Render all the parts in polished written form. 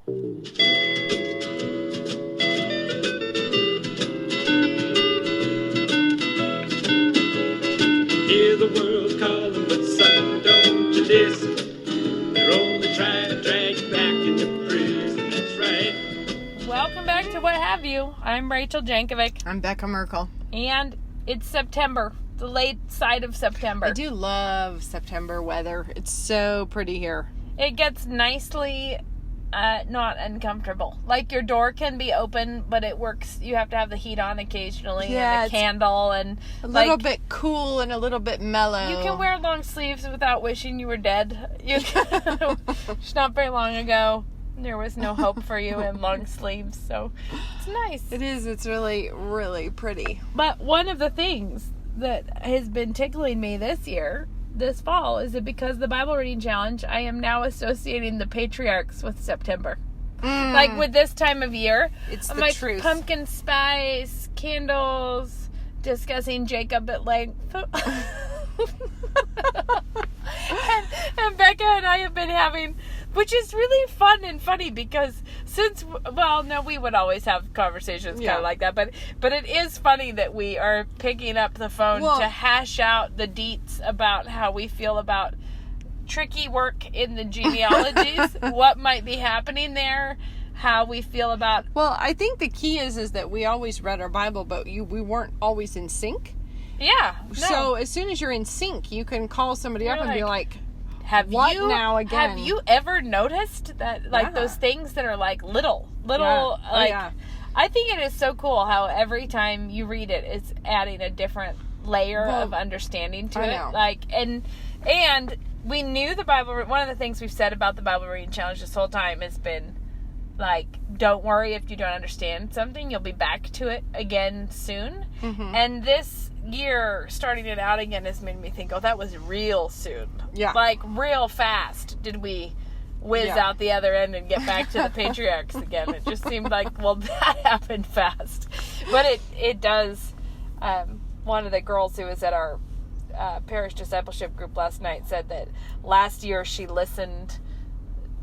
Hear the world calling, but son, don't you listen. They're only trying to drag you back into prison, that's right. Welcome back to What Have You. I'm Rachel Jankovic. I'm Becca Merkel. And it's September, the late side of September. I do love September weather. It's so pretty here. It gets nicely not uncomfortable. Like your door can be open, but it works. You have to have the heat on occasionally and a candle and a little bit cool and a little bit mellow. You can wear long sleeves without wishing you were dead. It's not very long ago. There was no hope for you in long sleeves, so it's nice. It is. It's really, really pretty. But one of the things that has been tickling me this fall, is that because of the Bible Reading Challenge, I am now associating the Patriarchs with September. Like with this time of year. It's I'm the like, truth. Pumpkin spice, candles, discussing Jacob at length. and Becca and I have been having, which is really fun and funny because we would always have conversations kind of like that, but it is funny that we are picking up the phone to hash out the deets about how we feel about tricky work in the genealogies, what might be happening there, how we feel about... Well, I think the key is that we always read our Bible, but we weren't always in sync. Yeah. No. So as soon as you're in sync, you can call somebody up and be like, Have you ever noticed that, those things that are little, I think it is so cool how every time you read it, it's adding a different layer of understanding to it. And we knew the Bible, one of the things we've said about the Bible Reading Challenge this whole time has been, don't worry if you don't understand something, you'll be back to it again soon. Mm-hmm. And this year, starting it out again, has made me think, that was real soon. Yeah. Real fast did we whiz out the other end and get back to the patriarchs again. It just seemed like, that happened fast. But it does. One of the girls who was at our parish discipleship group last night said that last year she listened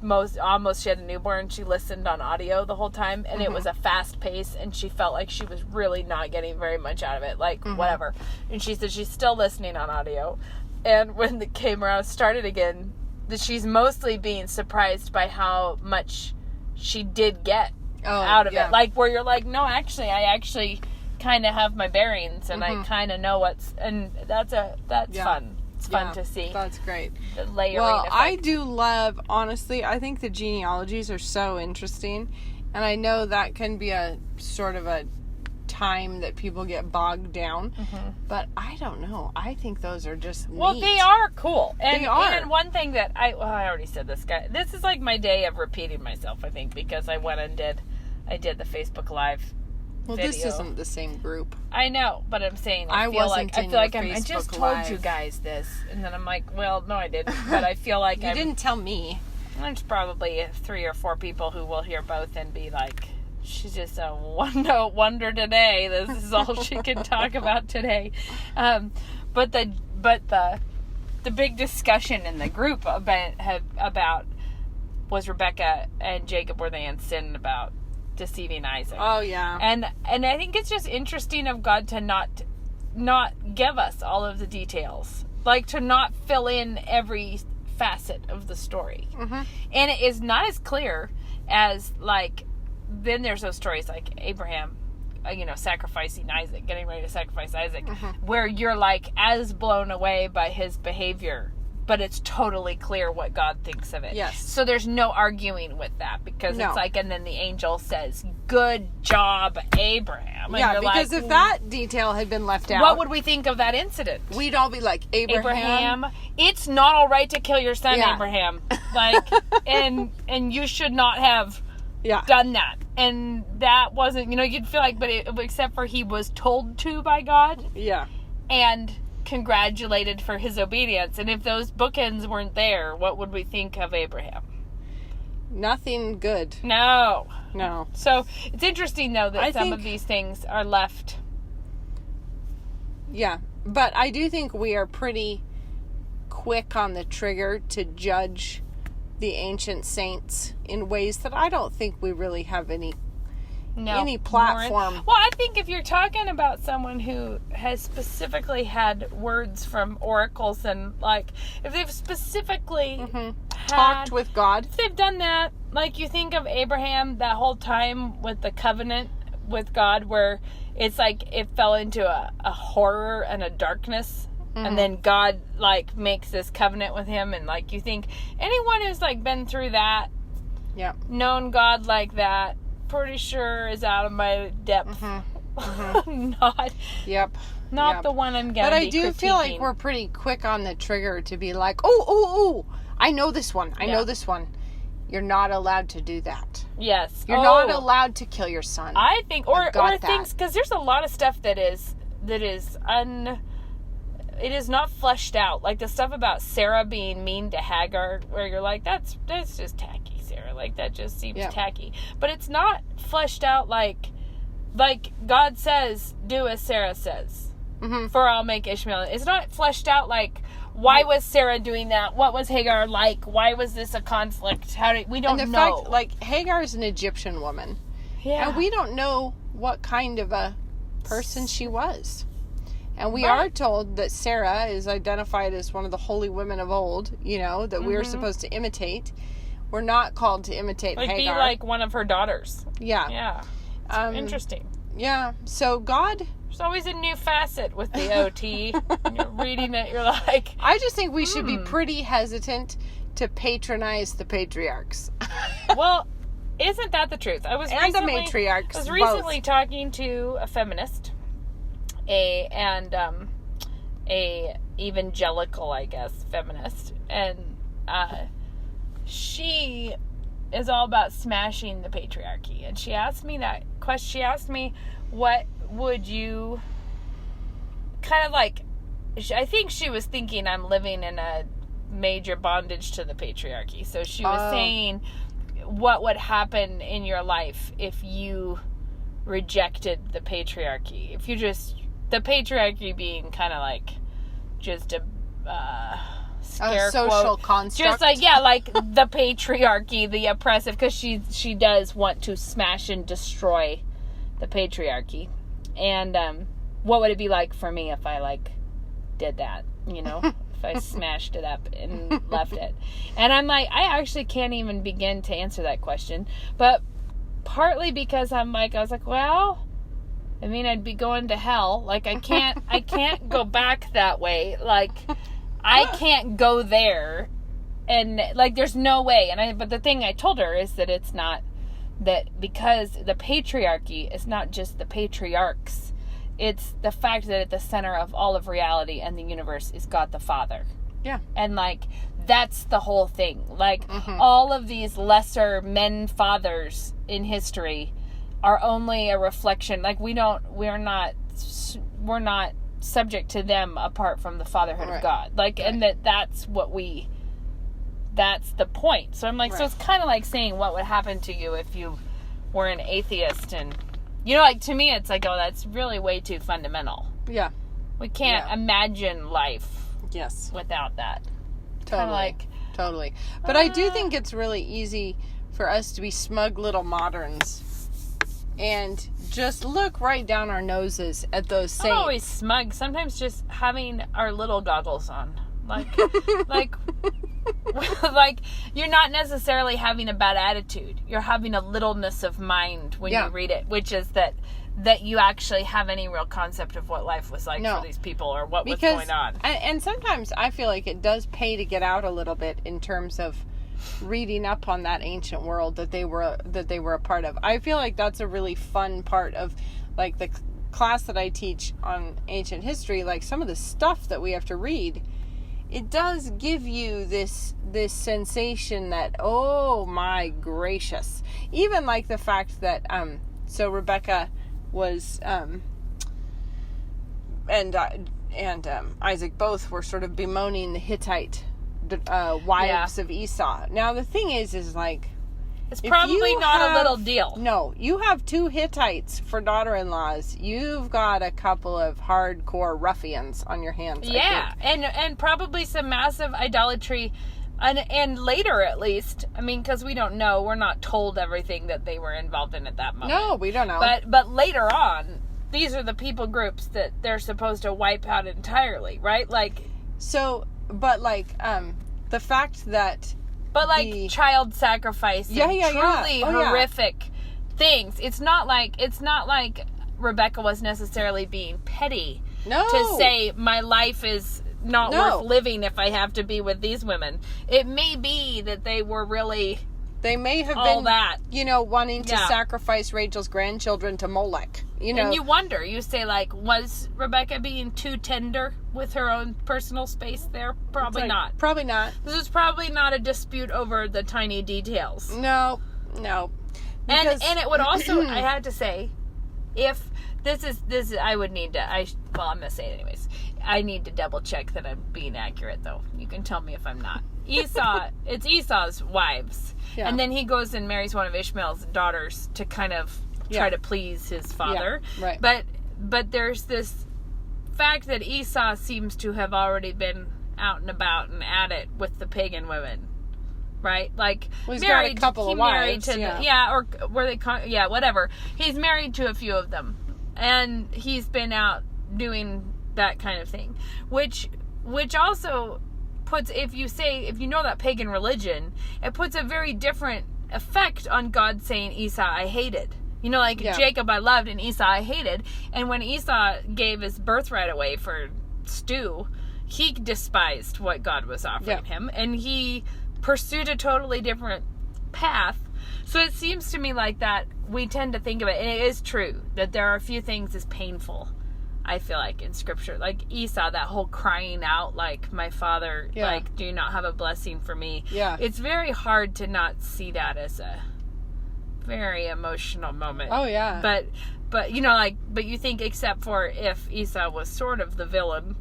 she had a newborn, she listened on audio the whole time, and it was a fast pace, and she felt like she was really not getting very much out of it, whatever. And she said she's still listening on audio, and when it came around, started again, that she's mostly being surprised by how much she did get out of it. Where you're like, no, actually, I kind of have my bearings, and I kind of know and that's fun. It's fun to see. That's great. The layering effect. I do love, honestly, I think the genealogies are so interesting. And I know that can be a sort of a time that people get bogged down. Mm-hmm. But I don't know. I think those are just neat. Well, they are cool. And, they are. And one thing that I already said this, guy. This is my day of repeating myself, I think, because I went and did the Facebook Live video. This isn't the same group. I know, but I'm saying I feel like I just told you guys this, and then I'm like, well, no, I didn't. But I feel like you didn't tell me. There's probably 3 or 4 people who will hear both and be like, she's just a one-note wonder today. This is all she can talk about today. But the big discussion in the group about was Rebecca and Jacob, were they in sin about deceiving Isaac. Oh yeah. And I think it's just interesting of God to not give us all of the details. To not fill in every facet of the story. Mm-hmm. And it is not as clear as then there's those stories like Abraham sacrificing Isaac, getting ready to sacrifice Isaac, where you're as blown away by his behavior, but it's totally clear what God thinks of it. Yes. So there's no arguing with that because it's and then the angel says, "Good job, Abraham." And because if that detail had been left out, what would we think of that incident? We'd all be like, Abraham, it's not all right to kill your son, Abraham. And you should not have done that. And that wasn't, you'd feel except for he was told to by God. Yeah. And congratulated for his obedience. And if those bookends weren't there, what would we think of Abraham? Nothing good. No. No. So it's interesting, though, that some of these things are left. Yeah. But I do think we are pretty quick on the trigger to judge the ancient saints in ways that I don't think we really have any platform. Well, I think if you're talking about someone who has specifically had words from oracles and, like, if they've specifically talked with God. If they've done that, like, you think of Abraham that whole time with the covenant with God where it's like it fell into a horror and a darkness. And then God, like, makes this covenant with him. And, like, you think anyone who's, like, been through that, known God like that, pretty sure is out of my depth. Not the one I'm going to be But I do feel like we're pretty quick on the trigger to be like, oh, I know this one. I know this one. You're not allowed to do that. Yes. You're not allowed to kill your son. I think, or things, because there's a lot of stuff that is it is not fleshed out. Like the stuff about Sarah being mean to Hagar, where you're like, that's just tacky, Sarah. Like, that just seems tacky. But it's not fleshed out like God says, do as Sarah says. For I'll make Ishmael. It's not fleshed out like, why was Sarah doing that? What was Hagar like? Why was this a conflict? We don't know. And the fact, like, Hagar is an Egyptian woman. Yeah. And we don't know what kind of a person she was. And we are told that Sarah is identified as one of the holy women of old, that we're supposed to imitate. We're not called to imitate Hagar. Be like one of her daughters. Yeah. Yeah. It's interesting. Yeah. So God... There's always a new facet with the OT. When you're reading it, you're like... I just think we should be pretty hesitant to patronize the patriarchs. Well, isn't that the truth? The matriarchs. I was recently talking to a feminist... a evangelical, I guess, feminist, and she is all about smashing the patriarchy. And she asked me that question. She asked me, what would you kind of like, I think she was thinking I'm living in a major bondage to the patriarchy. So she was saying, what would happen in your life if you rejected the patriarchy? If you just... The patriarchy being kind of like just a social construct. Just like, like the patriarchy, the oppressive, because she does want to smash and destroy the patriarchy. And what would it be like for me if I, like, did that, if I smashed it up and left it? And I'm like, I actually can't even begin to answer that question. But partly because I was like, well... I mean, I'd be going to hell. Like, I can't go back that way. Like, I can't go there. And, like, there's no way. But the thing I told her is that it's not, that because the patriarchy is not just the patriarchs. It's the fact that at the center of all of reality and the universe is God the Father. Yeah. And, like, that's the whole thing. Like, all of these lesser men fathers in history are only a reflection. Like, we're not subject to them apart from the fatherhood of God. Like, and that's the point. So I'm like, so it's kind of like saying what would happen to you if you were an atheist. And, like, to me, it's like, oh, that's really way too fundamental. Yeah. We can't imagine life without that. Totally. But I do think it's really easy for us to be smug little moderns and just look right down our noses at those saints. I'm always smug. Sometimes just having our little goggles on. Like, like, you're not necessarily having a bad attitude. You're having a littleness of mind when you read it, which is that you actually have any real concept of what life was like for these people or what was going on. And sometimes I feel like it does pay to get out a little bit in terms of reading up on that ancient world that they were a part of. I feel like that's a really fun part of, like, the class that I teach on ancient history. Like, some of the stuff that we have to read, it does give you this sensation that, oh my gracious. Even like the fact that so Rebecca was and Isaac both were sort of bemoaning the Hittite wives of Esau. Now the thing is like, it's probably not a little deal. No, you have 2 Hittites for daughter-in-laws. You've got a couple of hardcore ruffians on your hands. Yeah, and probably some massive idolatry And later, at least, I mean, because we don't know, we're not told everything that they were involved in at that moment. No, we don't know. But later on, these are the people groups that they're supposed to wipe out entirely, right? Like, so, but like, the fact that, but like child sacrifice, and truly horrific things. It's not like Rebecca was necessarily being petty. No. To say my life is not worth living if I have to be with these women. It may be that they were really... They may have all been, that. Wanting to sacrifice Rachel's grandchildren to Molech. And you wonder, you say, like, was Rebecca being too tender with her own personal space there? Probably not. Probably not. This is probably not a dispute over the tiny details. No. Because... And it would also, I had to say, if this is, I would need to, I'm going to say it anyways. I need to double check that I'm being accurate, though. You can tell me if I'm not. It's Esau's wives. Yeah. And then he goes and marries one of Ishmael's daughters to kind of try to please his father. Yeah, right. But there's this fact that Esau seems to have already been out and about and at it with the pagan women. Right? Like, he's married, got a couple of wives. Or were they, whatever. He's married to a few of them. And he's been out doing that kind of thing. Which also puts, if you know that pagan religion, it puts a very different effect on God saying, Esau I hated. Jacob I loved and Esau I hated. And when Esau gave his birthright away for stew, he despised what God was offering him. And he pursued a totally different path. So it seems to me like that we tend to think of it, and it is true that there are a few things as painful, I feel like, in scripture. Like Esau, that whole crying out, like, my father, like, do you not have a blessing for me? Yeah. It's very hard to not see that as a very emotional moment. Oh, yeah. But but you think, except for if Esau was sort of the villain,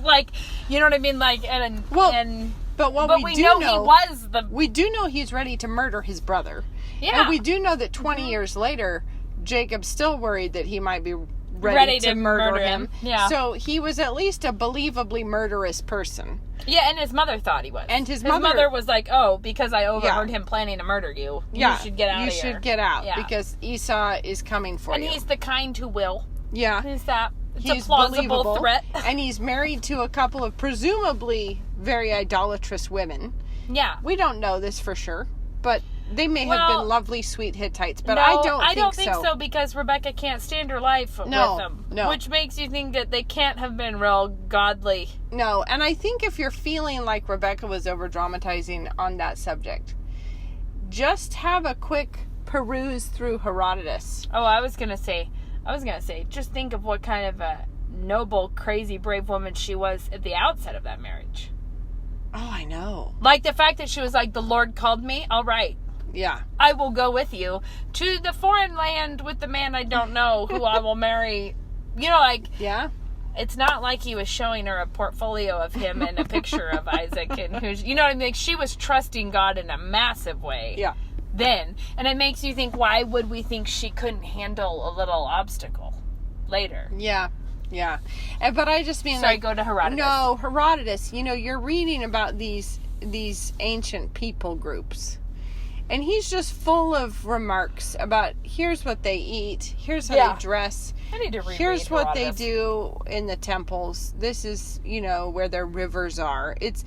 like, you know what I mean? Like, But we do know he was we do know he's ready to murder his brother. Yeah. And we do know that 20 years later, Jacob's still worried that he might be ready to murder him. Yeah. So he was at least a believably murderous person. Yeah, and his mother thought he was. And his mother was like, oh, because I overheard him planning to murder you, you should get out of here. You should get out, because Esau is coming for you. And he's the kind who will. Yeah. He's a plausible believable threat. And he's married to a couple of presumably very idolatrous women. Yeah. We don't know this for sure, but they may have been lovely, sweet Hittites, but I don't think so. Because Rebecca can't stand her life with them. No. Which makes you think that they can't have been real godly. No, and I think if you're feeling like Rebecca was over-dramatizing on that subject, just have a quick peruse through Herodotus. Oh, I was going to say, just think of what kind of a noble, crazy, brave woman she was at the outset of that marriage. Oh, I know. Like the fact that she was like, the Lord called me, all right. Yeah. I will go with you to the foreign land with the man I don't know who I will marry. Yeah. It's not like he was showing her a portfolio of him and a picture of Isaac and who's, you know what I mean? Like, she was trusting God in a massive way. Yeah. Then. And it makes you think, why would we think she couldn't handle a little obstacle later? Yeah. Yeah. But I just mean, Sorry, go to Herodotus. No, Herodotus, you're reading about these ancient people groups. And he's just full of remarks about, here's what they eat, here's how they dress. I need to reread Here's what Herodotus. they do in the temples. This is, where their rivers are. It's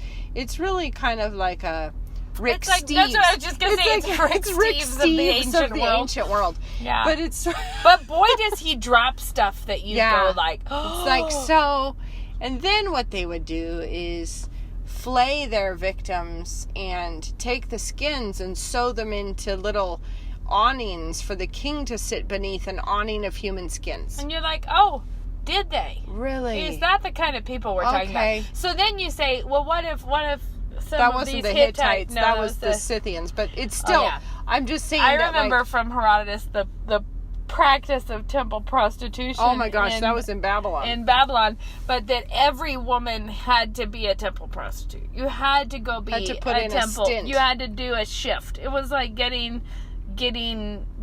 really kind of like a Rick Steves. That's what I was just going to say. It's Rick Steves of the ancient world. Yeah. But it's... But boy, does he drop stuff that you go like, oh. It's like, so... And then what they would do is flay their victims and take the skins and sew them into little awnings for the king to sit beneath, an awning of human skins. And you're like, oh, did they? Really? Is that the kind of people we're talking about? So then you say, well, what if some that of wasn't these the Hittites, that was the Scythians, but it's still, I'm just saying I remember from Herodotus the practice of temple prostitution. Oh my gosh, that was in Babylon. In Babylon, but that every woman had to be a temple prostitute. You had to go be a temple. You had to do a shift. It was like getting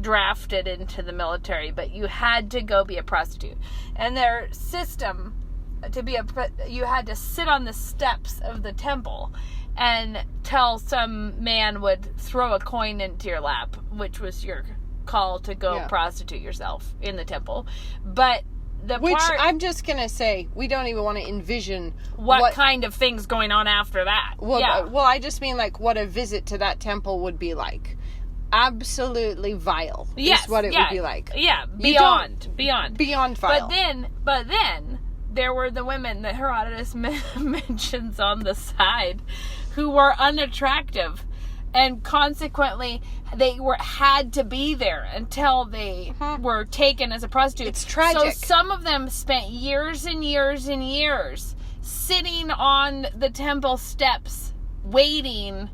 drafted into the military, but you had to go be a prostitute. And their system you had to sit on the steps of the temple until some man would throw a coin into your lap, which was your call to go prostitute yourself in the temple. But I'm just going to say, we don't even want to envision what kind of things going on after that. Well, I just mean like what a visit to that temple would be like. Absolutely vile is what it would be like. Yeah, beyond vile. But then there were the women that Herodotus mentions on the side who were unattractive, and consequently they had to be there until they were taken as a prostitute. It's tragic. So some of them spent years and years and years sitting on the temple steps waiting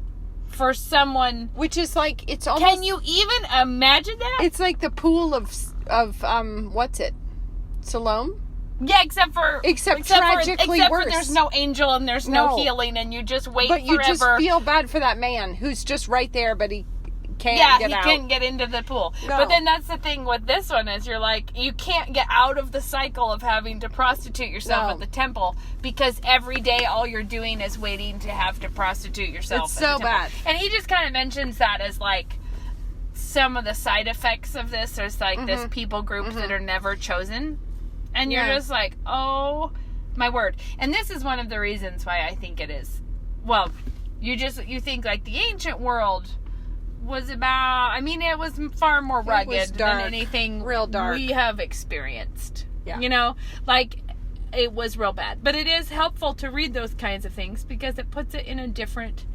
for someone. Which is like, it's almost... Can you even imagine that? It's like the pool of what's it? Siloam? Yeah, except tragically worse. For there's no angel and there's no healing, and you just wait forever. But you just feel bad for that man who's just right there, but he can't get out. Yeah, he can't get into the pool. No. But then that's the thing with this one is you're like, you can't get out of the cycle of having to prostitute yourself at the temple, because every day all you're doing is waiting to have to prostitute yourself. It's so bad. And he just kind of mentions that as like some of the side effects of this. There's like this people group that are never chosen. And you're just like, oh, my word. And this is one of the reasons why I think it is. Well, you think like the ancient world was about, I mean, it was far more rugged than anything real dark we have experienced. Yeah. You know, like it was real bad. But it is helpful to read those kinds of things because it puts it in a different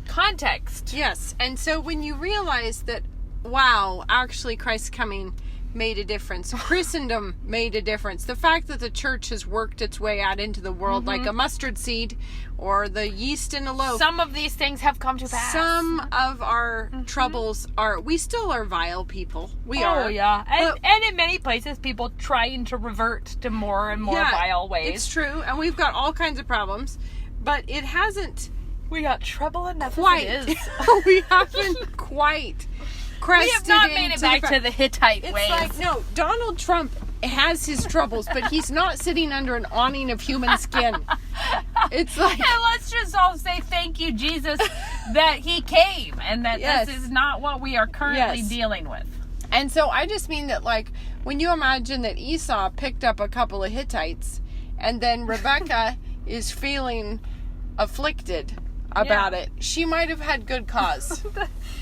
context. Yes. And so when you realize that, wow, actually Christ's coming made a difference. Christendom made a difference. The fact that the church has worked its way out into the world like a mustard seed or the yeast in a loaf. Some of these things have come to pass. Some of our troubles we still are vile people. We are. Oh, yeah. And in many places, people trying to revert to more and more vile ways. It's true. And we've got all kinds of problems. But it hasn't... We got trouble enough quite. As it is. We haven't quite... We have not made it back to the Hittite ways. It's like, no, Donald Trump has his troubles, but he's not sitting under an awning of human skin. It's like... And let's just all say thank you, Jesus, that he came, and that this is not what we are currently dealing with. And so I just mean that, like, when you imagine that Esau picked up a couple of Hittites, and then Rebecca is feeling afflicted about it, she might have had good cause.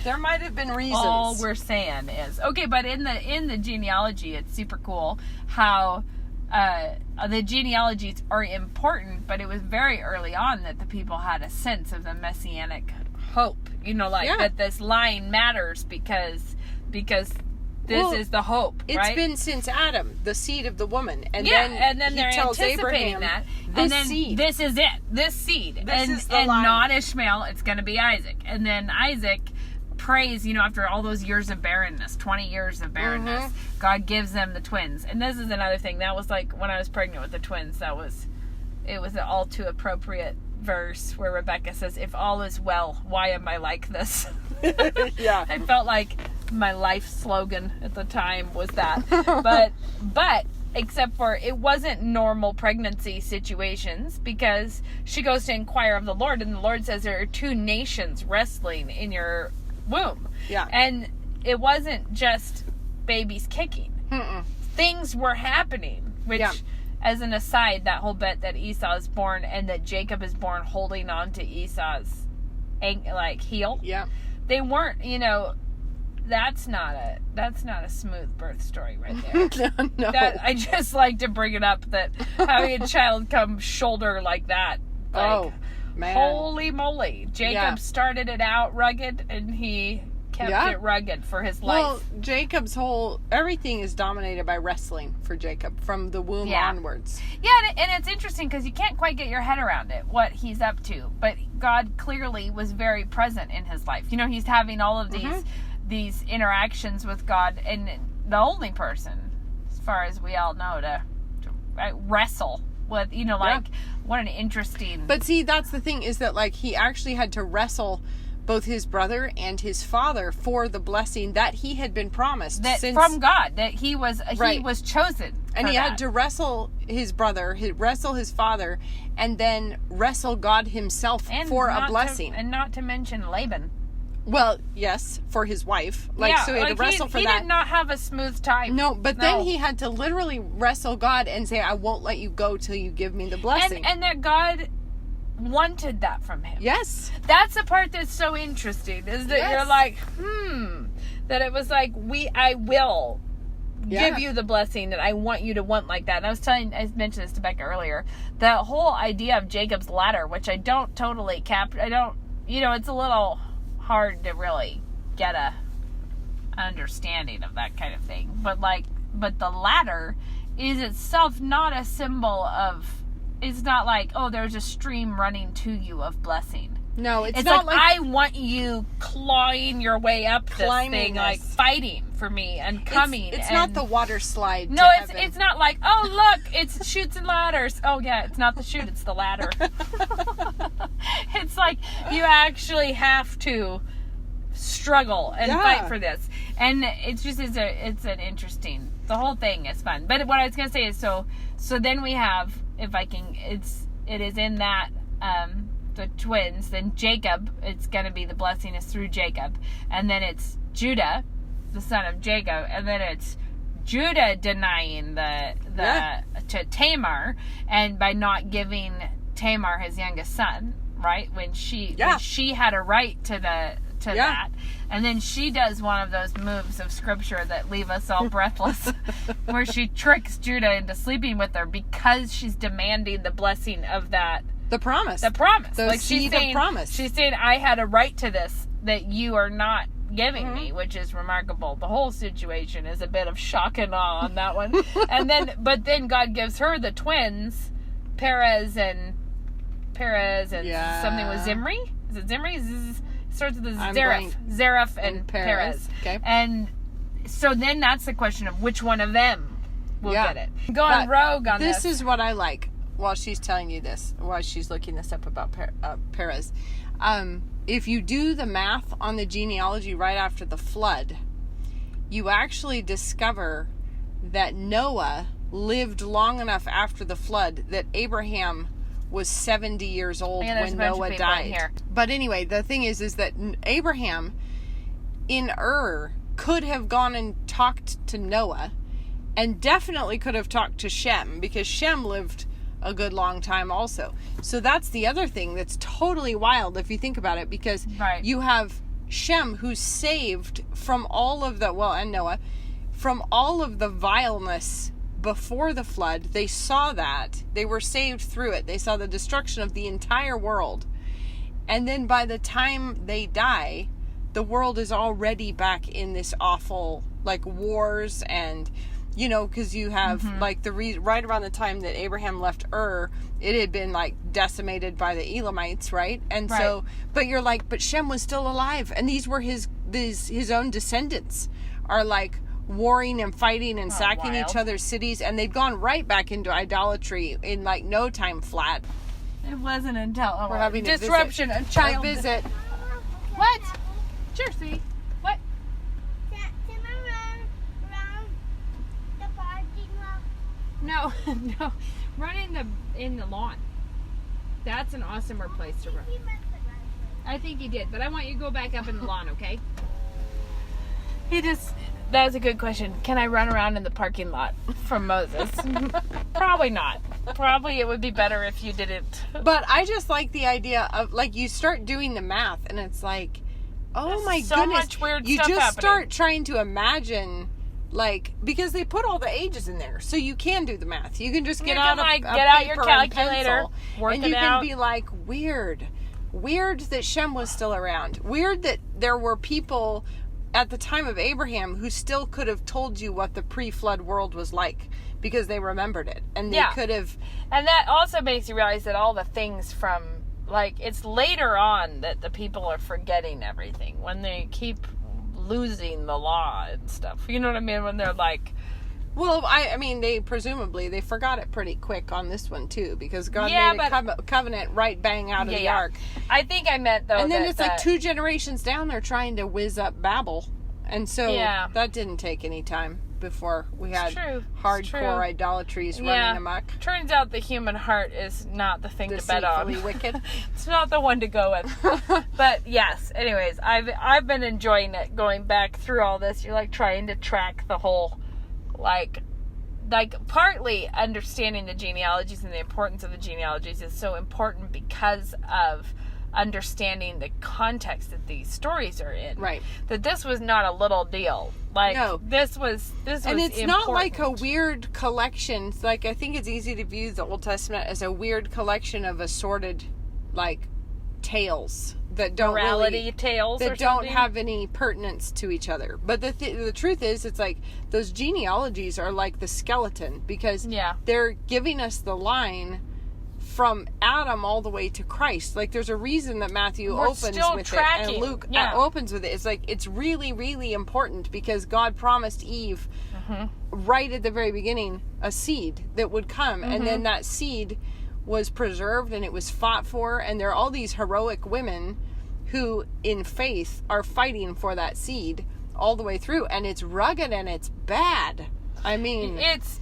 There might have been reasons. All we're saying is but in the genealogy, it's super cool how the genealogies are important, but it was very early on that the people had a sense of the messianic hope. You know, like that this line matters because this is the hope. It's been since Adam, the seed of the woman, and then he they're tells anticipating Abraham, that. This and then seed. This is it. This seed. This is the line. Not Ishmael. It's going to be Isaac. And then Isaac prays, after all those years of barrenness, 20 years of barrenness, God gives them the twins. And this is another thing. That was like when I was pregnant with the twins. It was an all too appropriate verse where Rebecca says, "If all is well, why am I like this?" Yeah. I felt like my life slogan at the time was that. But except for it wasn't normal pregnancy situations, because she goes to inquire of the Lord, and the Lord says there are two nations wrestling in your womb. Yeah. And it wasn't just babies kicking. Things were happening, which as an aside, that whole bit that Esau is born and that Jacob is born holding on to Esau's heel. Yeah. They weren't, that's not a smooth birth story right there. No. That I just like to bring it up, that having a child come shoulder like that. Oh, man. Holy moly. Jacob started it out rugged, and he kept it rugged for his life. Well, Jacob's everything is dominated by wrestling for Jacob from the womb onwards. Yeah, and it's interesting because you can't quite get your head around it, what he's up to. But God clearly was very present in his life. He's having all of these interactions with God, and the only person, as far as we all know, to wrestle with, what an interesting... But see, that's the thing, is that, like, he actually had to wrestle both his brother and his father for the blessing that he had been promised from God, that he was chosen. And he had to wrestle his brother, wrestle his father, and then wrestle God himself for a blessing. And not to mention Laban. Well, yes, for his wife. So he had to wrestle for that. He did not have a smooth time. No, but then he had to literally wrestle God and say, I won't let you go till you give me the blessing. And that God wanted that from him. Yes. That's the part that's so interesting, is that you're like, that it was like, I will give you the blessing that I want you to want like that. And I mentioned this to Becca earlier, that whole idea of Jacob's ladder, which I don't totally it's a little hard to really get a understanding of that kind of thing. But the ladder is itself not a symbol of, it's not like, oh, there's a stream running to you of blessing. No, it's not like I want you clawing your way up this thing, like fighting for me and coming. It's not the water slide. No, it's not like, oh, look, it's chutes and ladders. Oh yeah, it's not the chute, it's the ladder. It's like you actually have to struggle and fight for this, and it's an interesting. The whole thing is fun. But what I was gonna say is so then we have, if I can, it is in that the twins. Then Jacob, it's gonna be the blessing is through Jacob, and then it's Judah, the son of Jacob, and then it's Judah denying to Tamar, and by not giving Tamar his youngest son, right, when she had a right to that, and then she does one of those moves of scripture that leave us all breathless, where she tricks Judah into sleeping with her because she's demanding the blessing of that. The promise. Like seed of promise. She's saying, I had a right to this that you are not giving me, which is remarkable. The whole situation is a bit of shock and awe on that one. But then God gives her the twins, Perez and something with Zimri. Is it Zimri? Starts with Zareph and Perez. Okay. And so then that's the question of which one of them will get it. Going rogue on this. This is what I like. While she's telling you this, while she's looking this up about Perez, if you do the math on the genealogy right after the flood, you actually discover that Noah lived long enough after the flood that Abraham was 70 years old when Noah died. But anyway, the thing is that Abraham in Ur could have gone and talked to Noah, and definitely could have talked to Shem, because Shem lived a good long time also. So that's the other thing that's totally wild if you think about it, because you have Shem, who's saved from all of the, and Noah, from all of the vileness before the flood. They saw that. They were saved through it. They saw the destruction of the entire world. And then by the time they die, the world is already back in this awful, wars and, because you have, right around the time that Abraham left Ur, it had been, decimated by the Elamites, right? And so, but you're but Shem was still alive, and these were his own descendants are, warring and fighting and sacking each other's cities, and they've gone right back into idolatry in, no time flat. It wasn't until we're having disruption, a child visit. What? Sure, sweetie. What? No, no. Run in the lawn. That's an awesomer place to run. I think he did, but I want you to go back up in the lawn, okay? That was a good question. Can I run around in the parking lot from Moses? Probably not. Probably it would be better if you didn't. But I just like the idea of, you start doing the math, and it's oh my goodness. So much weird you stuff just happening. Start trying to imagine, because they put all the ages in there, so you can do the math. You can just get out your calculator, work and it you out. can be weird that Shem was still around. Weird that there were people at the time of Abraham who still could have told you what the pre-flood world was like, because they remembered it, and they could have. And that also makes you realize that all the things from, it's later on that the people are forgetting everything, when they keep losing the law and stuff. You know what I mean? When they're Well, I mean, they forgot it pretty quick on this one, too, because God made a covenant right bang out of the ark. I think I meant, though, and then it's like 2 generations down, they're trying to whiz up Babel. And so that didn't take any time before we had hardcore idolatries running amok. Turns out the human heart is not the thing to bet on. Deceitfully wicked. It's not the one to go with. But yes, anyways, I've been enjoying it, going back through all this. You're like trying to track the whole, like partly understanding the genealogies and the importance of the genealogies is so important because of understanding the context that these stories are in. Right. That this was not a little deal. Like, no. This was and it's important. Not like a weird collection. It's like, I think it's easy to view the Old Testament as a weird collection of assorted, like, tales that don't tales that don't have any pertinence to each other. But the truth is, it's like those genealogies are like the skeleton, because they're giving us the line from Adam all the way to Christ. Like, there's a reason that Matthew opens with it and Luke opens with it. It's like, it's really, really important because God promised Eve right at the very beginning a seed that would come, and then that seed was preserved and it was fought for, and there are all these heroic women who in faith are fighting for that seed all the way through, and it's rugged and it's bad. I mean, it's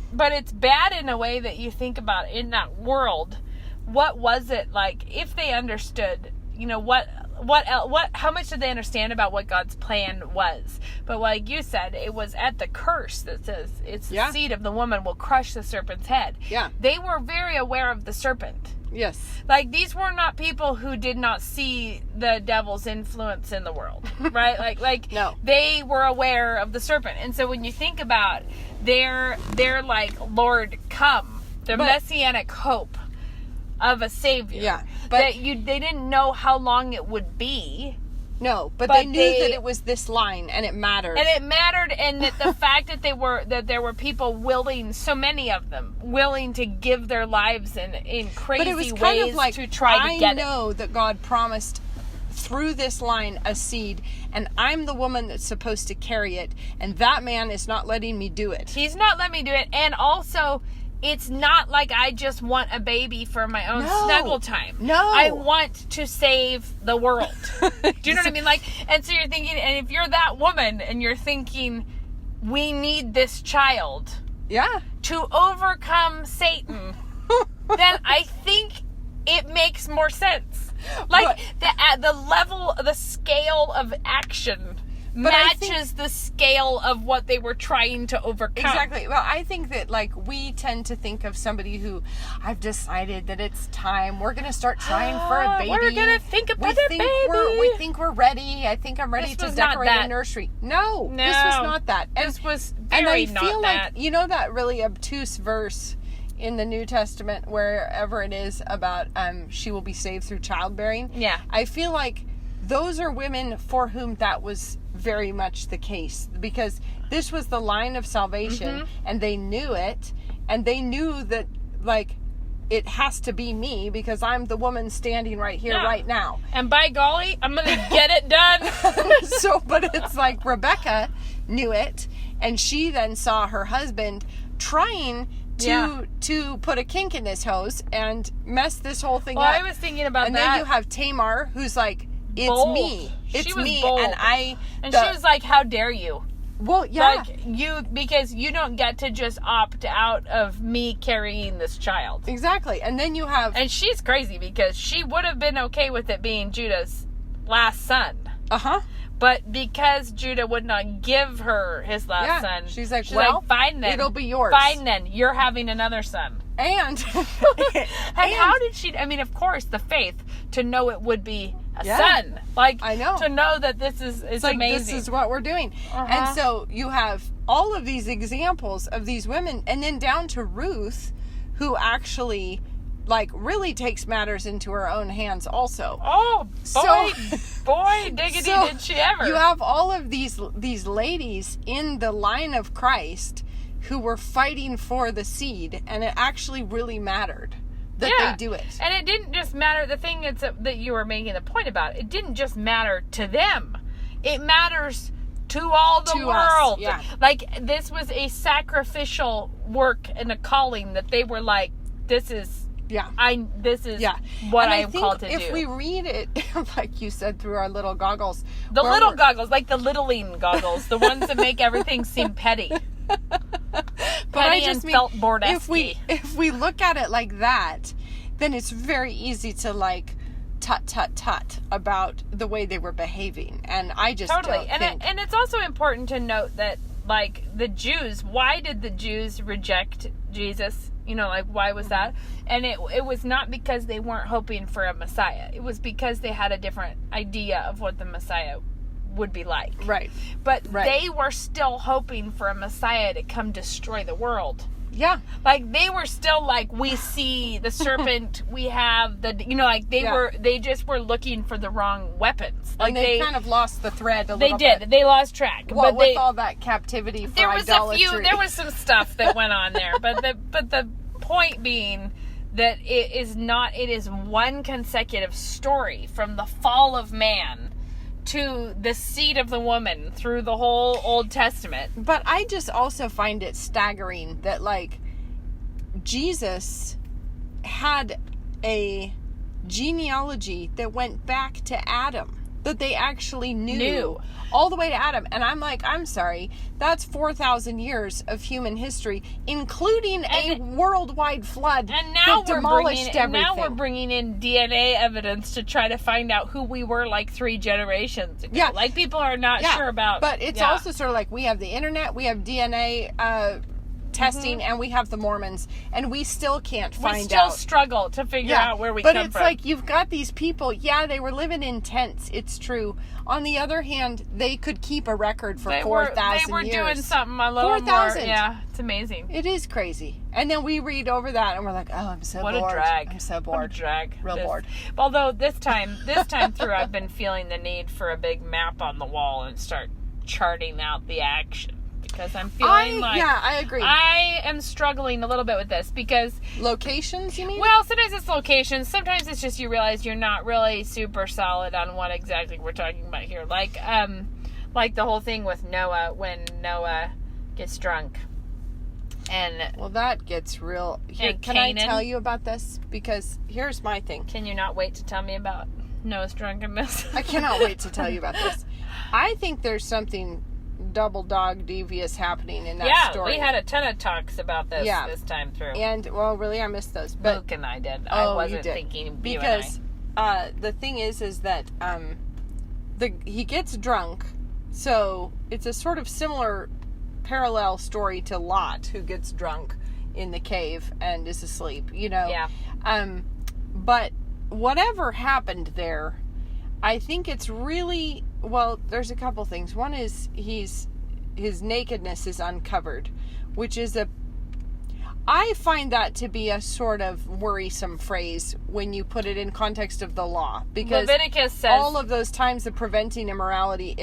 bad in a way that you think about in that world. What was it like if they understood, you know, how much did they understand about what God's plan was? But like you said, it was at the curse that says it's the seed of the woman will crush the serpent's head. Yeah. They were very aware of the serpent. Yes. Like, these were not people who did not see the devil's influence in the world, right? like no. They were aware of the serpent. And so when you think about their like, Lord, come, the messianic hope of a savior. Yeah. But they didn't know how long it would be. No, but they knew that it was this line, and it mattered. And it mattered, and that the fact that there were people willing, so many of them, willing to give their lives in crazy but it was ways kind of like, to try to get it. I know that God promised through this line a seed, and I'm the woman that's supposed to carry it, and that man is not letting me do it. He's not letting me do it, and also, it's not like I just want a baby for my own snuggle time. No. I want to save the world. Do you know what I mean? Like, and so you're thinking, and if you're that woman and you're thinking, we need this child to overcome Satan, then I think it makes more sense. Like, the scale of action matches the scale of what they were trying to overcome. Exactly. Well, I think that, like, we tend to think of somebody who, I've decided that it's time. We're going to start trying for a baby. We're going to think about a baby. We think we're ready. I think I'm ready to decorate a nursery. No, this was not that. This was very not that. And I feel like, you know that really obtuse verse in the New Testament, wherever it is, about she will be saved through childbearing? Yeah. I feel like those are women for whom that was very much the case, because this was the line of salvation, and they knew it, and they knew that, like, it has to be me because I'm the woman standing right here right now, and by golly, I'm gonna get it done. But it's like Rebecca knew it, and she then saw her husband trying to put a kink in this hose and mess this whole thing up. I was thinking about and that. And then you have Tamar, who's like, it's bold. me. It's she was me. Bold. And she was like, how dare you? Well, yeah. Like, because you don't get to just opt out of me carrying this child. Exactly. And then you have... And she's crazy because she would have been okay with it being Judah's last son. Uh-huh. But because Judah would not give her his last son, she's like, fine then. It'll be yours. Fine then. You're having another son. And how did she... I mean, of course, the faith to know it would be a son. Like, I know. To know that this is it's like, amazing. This is what we're doing. And so you have all of these examples of these women, and then down to Ruth, who actually, like, really takes matters into her own hands also. Oh, boy, diggity did she ever. You have all of these ladies in the line of Christ who were fighting for the seed, and it actually really mattered that they do it. And it didn't just matter, the thing that you were making the point about, it didn't just matter to them. It matters to all the To us, world. yeah. Like, this was a sacrificial work and a calling that they were like, this is Yeah. what And I am called to do. If we read it, like you said, through our little goggles. The little goggles, like the littling goggles, the ones that make everything seem petty. Petty and felt board-esque. If we look at it like that, then it's very easy to like tut about the way they were behaving. And I just totally. don't think... And it's also important to note that, like, the Jews, why did the Jews reject Jesus? You know, like, why was that? And it was not because they weren't hoping for a Messiah. It was because they had a different idea of what the Messiah would be like. Right. But they were still hoping for a Messiah to come destroy the world. Yeah. Like, they were still like, we see the serpent, we have the, you know, like, they just were looking for the wrong weapons. Like, and they kind of lost the thread a little bit. They did. They lost track. Well, but with all that captivity for idolatry. There was some stuff that went on there. But the point being that it is one consecutive story from the fall of man to the seed of the woman through the whole Old Testament. But I just also find it staggering that, like, Jesus had a genealogy that went back to Adam, that they actually knew all the way to Adam. And I'm like, I'm sorry, that's 4,000 years of human history, including a worldwide flood that demolished everything. And now we're bringing in DNA evidence to try to find out who we were like 3 generations ago. Yeah. Like, people are not sure about... But it's also sort of like, we have the internet, we have DNA testing, and we have the Mormons, and we still can't find out. We still struggle to figure out where we come from. But it's like, you've got these people, they were living in tents, it's true. On the other hand, they could keep a record for 4,000 years. They were doing something a little 4,000. more. Yeah, it's amazing. It is crazy. And then we read over that, and we're like, oh, I'm so bored. What a drag. I'm so bored. What a drag. Real bored. Although this time through, I've been feeling the need for a big map on the wall and start charting out the action. Because I'm feeling I agree. I am struggling a little bit with this because... Locations, you mean? Well, sometimes it's locations. Sometimes it's just you realize you're not really super solid on what exactly we're talking about here. Like the whole thing with Noah, when Noah gets drunk. And... Well, that gets real... Can I tell you about this? Because here's my thing. Can you not wait to tell me about Noah's drunkenness? I cannot wait to tell you about this. I think there's something... double dog devious happening in that story. Yeah, we had a ton of talks about this this time through. And, well, really, I missed those. But, Luke and I did. I wasn't thinking because the thing is that he gets drunk, so it's a sort of similar parallel story to Lot, who gets drunk in the cave and is asleep, you know? Yeah. But whatever happened there, I think it's really... Well, there's a couple things. One is his nakedness is uncovered, which is I find that to be a sort of worrisome phrase when you put it in context of the law. Because Leviticus says... all of those times of preventing immorality,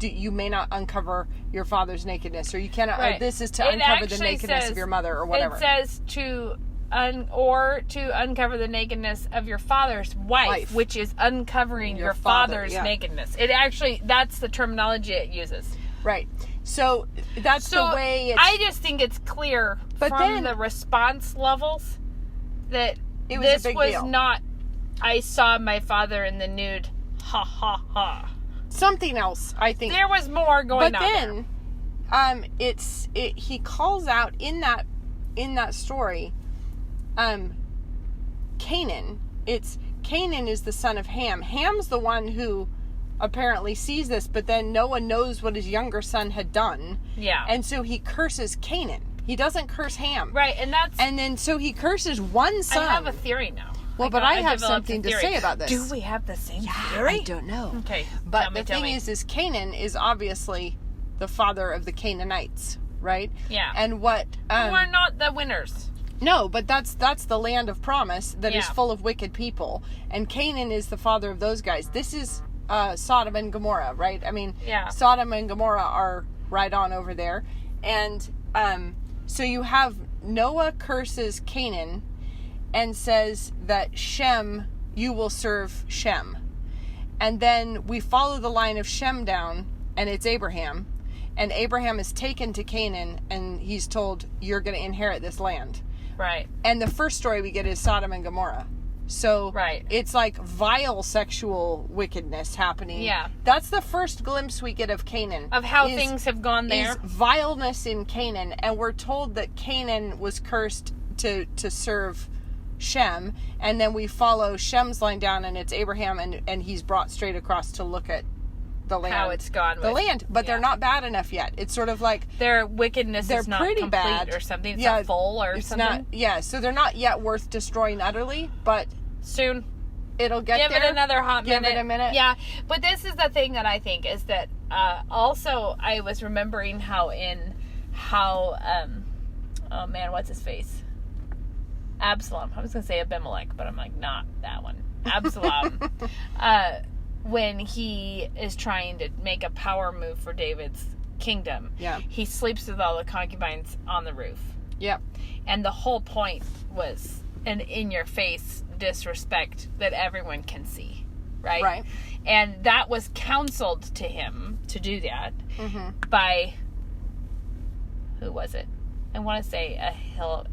you may not uncover your father's nakedness, or you cannot... Right. This is to uncover the nakedness of your mother, or whatever. It says to uncover the nakedness of your father's wife, which is uncovering your father's nakedness. It actually, that's the terminology it uses. Right. So that's the way it's... I just think it's clear from the response levels that this was not, I saw my father in the nude, ha ha ha. Something else, I think. There was more going on there. But then, he calls out in that story... Canaan. Canaan is the son of Ham. Ham's the one who apparently sees this, but then Noah knows what his younger son had done. Yeah. And so he curses Canaan. He doesn't curse Ham. Right, and then so he curses one son. I have a theory now. Well, but I have something to say about this. Do we have the same theory? I don't know. Okay. But the thing is Canaan is obviously the father of the Canaanites, right? Yeah. And what... we're not the winners. No, but that's the land of promise that is full of wicked people. And Canaan is the father of those guys. This is Sodom and Gomorrah, right? I mean, Sodom and Gomorrah are right on over there. And so you have Noah curses Canaan and says that Shem, you will serve Shem. And then we follow the line of Shem down and it's Abraham. And Abraham is taken to Canaan, and he's told, you're going to inherit this land. Right. And the first story we get is Sodom and Gomorrah. So it's like vile sexual wickedness happening. Yeah. That's the first glimpse we get of Canaan. Of how things have gone there. Is vileness in Canaan. And we're told that Canaan was cursed to serve Shem. And then we follow Shem's line down, and it's Abraham, and he's brought straight across to look at the land. How it's gone. The land. But they're not bad enough yet. It's sort of like... Their wickedness is not pretty complete bad. Or something. It's not full or something. So they're not yet worth destroying utterly, but... Soon. It'll get there. Give it another hot minute. Give it a minute. Yeah. But this is the thing that I think is that also I was remembering how oh man, what's his face? Absalom. I was going to say Abimelech, but I'm like, not that one. Absalom. When he is trying to make a power move for David's kingdom, he sleeps with all the concubines on the roof. Yep. And the whole point was an in-your-face disrespect that everyone can see, right? Right. And that was counseled to him to do that by, who was it? I want to say Ahithophel